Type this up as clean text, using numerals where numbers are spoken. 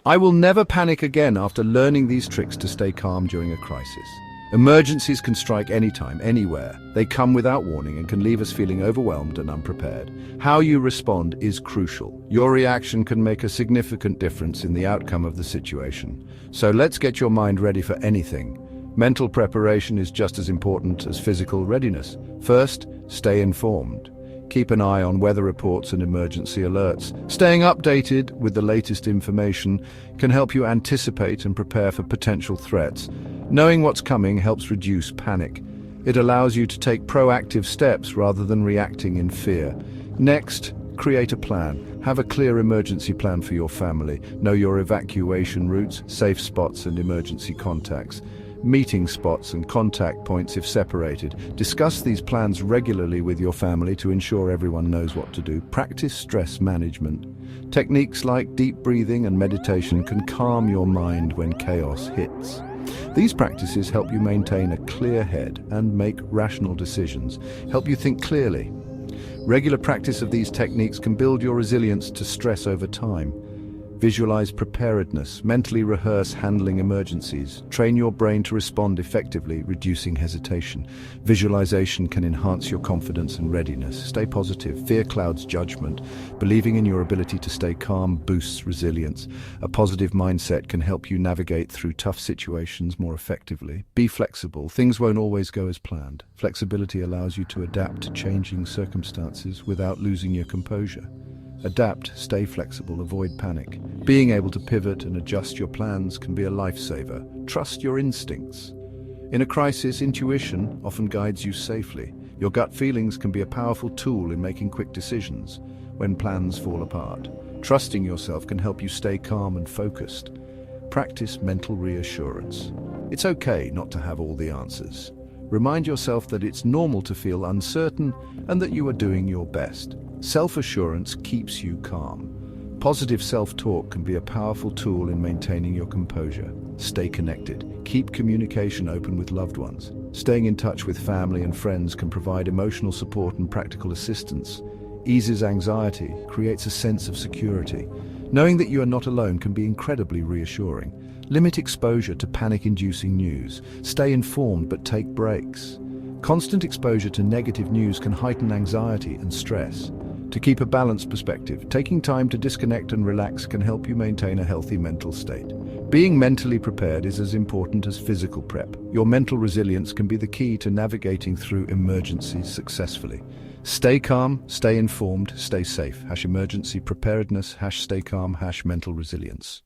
I will never panic again after learning these tricks to stay calm during a crisis. Emergencies can strike anytime, anywhere. They come without warning and can leave us feeling overwhelmed and unprepared. How you respond is crucial. Your reaction can make a significant difference in the outcome of the situation. So let's get your mind ready for anything. Mental preparation is just as important as physical readiness. First, stay informed. Keep an eye on weather reports and emergency alerts. Staying updated with the latest information can help you anticipate and prepare for potential threats. Knowing what's coming helps reduce panic. It allows you to take proactive steps rather than reacting in fear. Next, create a plan. Have a clear emergency plan for your family. Know your evacuation routes, safe spots and emergency contacts. Meeting spots and contact points if separated. Discuss these plans regularly with your family to ensure everyone knows what to do. Practice stress management. Techniques like deep breathing and meditation can calm your mind when chaos hits. These practices help you maintain a clear head and make rational decisions, help you think clearly. Regular practice of these techniques can build your resilience to stress over time. Visualize preparedness, mentally rehearse handling emergencies, train your brain to respond effectively, reducing hesitation. Visualization can enhance your confidence and readiness. Stay positive, fear clouds judgment. Believing in your ability to stay calm boosts resilience. A positive mindset can help you navigate through tough situations more effectively. Be flexible, things won't always go as planned. Flexibility allows you to adapt to changing circumstances without losing your composure. Adapt, stay flexible, avoid panic. Being able to pivot and adjust your plans can be a lifesaver. Trust your instincts. In a crisis, intuition often guides you safely. Your gut feelings can be a powerful tool in making quick decisions when plans fall apart. Trusting yourself can help you stay calm and focused. Practice mental reassurance. It's okay not to have all the answers. Remind yourself that it's normal to feel uncertain and that you are doing your best. Self-assurance keeps you calm. Positive self-talk can be a powerful tool in maintaining your composure. Stay connected. Keep communication open with loved ones. Staying in touch with family and friends can provide emotional support and practical assistance. Eases anxiety, creates a sense of security. Knowing that you are not alone can be incredibly reassuring. Limit exposure to panic-inducing news. Stay informed but take breaks. Constant exposure to negative news can heighten anxiety and stress. To keep a balanced perspective, taking time to disconnect and relax can help you maintain a healthy mental state. Being mentally prepared is as important as physical prep. Your mental resilience can be the key to navigating through emergencies successfully. Stay calm, stay informed, stay safe. #emergency preparedness, #stay calm, #mental resilience.